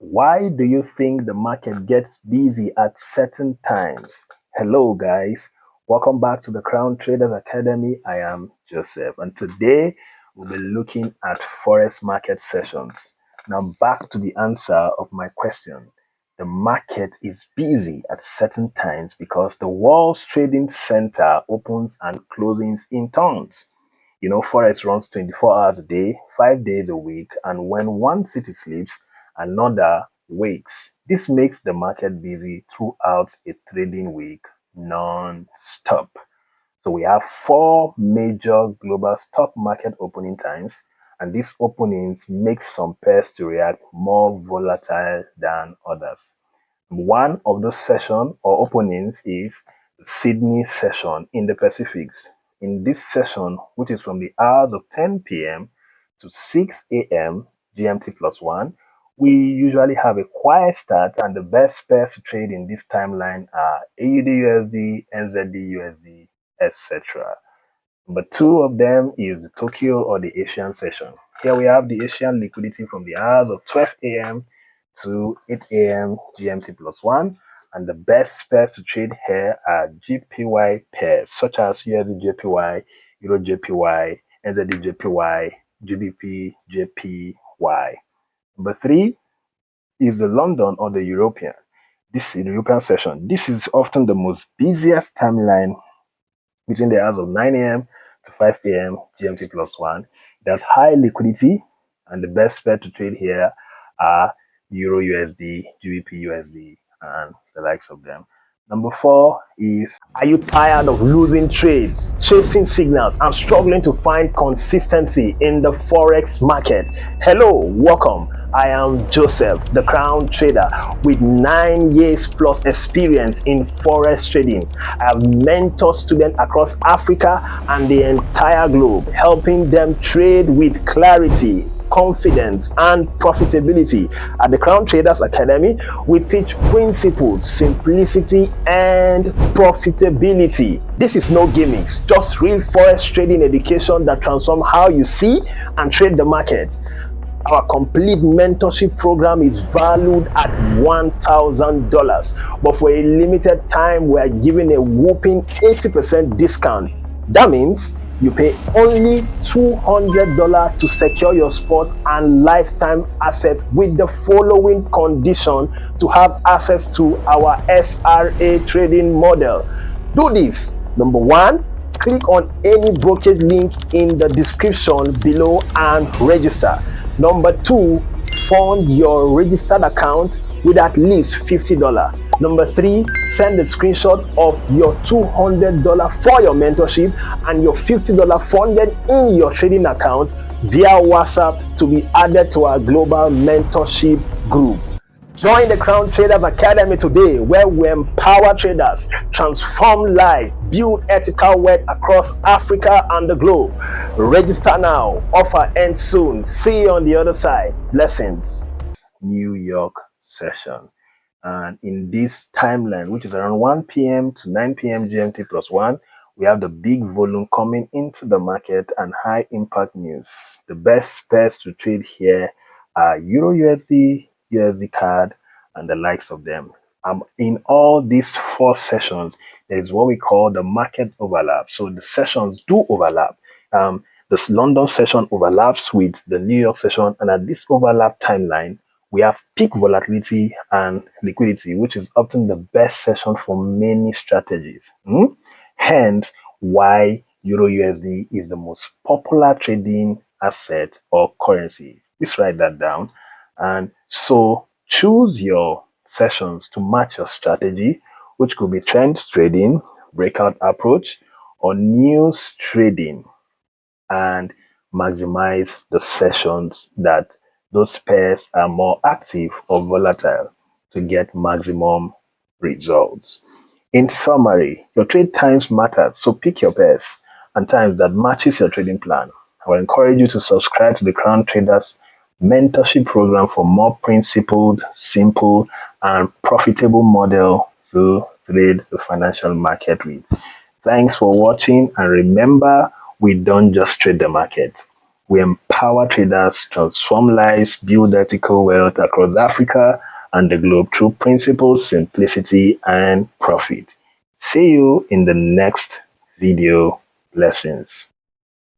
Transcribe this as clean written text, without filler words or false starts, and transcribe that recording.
Why do you think the market gets busy at certain times? Hello, guys. Welcome back to the Crown Traders Academy. I am Joseph, and today we'll be looking at Forex market sessions. Now, back to the answer of my question. The market is busy at certain times because the world's trading center opens and closes in turns. Forex runs 24 hours a day, 5 days a week, and when one city sleeps, another wakes. This makes the market busy throughout a trading week non-stop. So we have four major global stock market opening times, and these openings make some pairs to react more volatile than others. One of those session or openings is the Sydney session in the Pacifics. In this session, which is from the hours of 10 p.m. to 6 a.m. GMT plus one, we usually have a quiet start, and the best pairs to trade in this timeline are AUD NZD etc. Number two of them is the Tokyo or the Asian session. Here we have the Asian liquidity from the hours of 12 a.m. to 8 a.m. GMT plus one. And the best pairs to trade here are GPY pairs, such as USD JPY, Euro JPY, NZD JPY, GBP JPY. Number three is the London or the European. This is the European session. This is often the most busiest timeline between the hours of 9 a.m. to 5 a.m. GMT plus one. There's high liquidity, and the best pair to trade here are Euro USD, GBP USD, and the likes of them. Number four is, are you tired of losing trades, chasing signals, and struggling to find consistency in the Forex market? Hello, welcome. I am Joseph, the Crown Trader, with 9 years plus experience in Forex trading. I have mentored students across Africa and the entire globe, helping them trade with clarity, confidence, and profitability. At the Crown Traders Academy, we teach principles, simplicity, and profitability. This is no gimmicks, just real Forex trading education that transforms how you see and trade the market. Our complete mentorship program is valued at $1,000, but for a limited time, we are giving a whopping 80% discount. That means you pay only $200 to secure your spot and lifetime assets with the following condition to have access to our SRA trading model. Do this. Number one, click on any brokerage link in the description below and register. Number two, fund your registered account with at least $50. Number three, send a screenshot of your $200 for your mentorship and your $50 funded in your trading account via WhatsApp to be added to our global mentorship group. Join the Crown Traders Academy today, where we empower traders, transform life, build ethical wealth across Africa and the globe. Register now. Offer ends soon. See you on the other side. Blessings. New York session. And in this timeline, which is around 1 p.m. to 9 p.m. GMT plus one, we have the big volume coming into the market and high impact news. The best pairs to trade here are Euro USD, USD card, and the likes of them. In all these four sessions, there is what we call the market overlap. So the sessions do overlap. The London session overlaps with the New York session, and at this overlap timeline, we have peak volatility and liquidity, which is often the best session for many strategies. Hence, why Euro USD is the most popular trading asset or currency. Please write that down. And so choose your sessions to match your strategy, which could be trend trading, breakout approach, or news trading, and maximize the sessions that those pairs are more active or volatile to get maximum results. In summary, your trade times matter, so pick your pairs and times that matches your trading plan. I will encourage you to subscribe to the Crown Traders mentorship program for more principled, simple, and profitable model to trade the financial market with. Thanks for watching, and remember, we don't just trade the market, We empower traders, transform lives, build ethical wealth across Africa and the globe through principles, simplicity, and profit. See you in the next video. Blessings.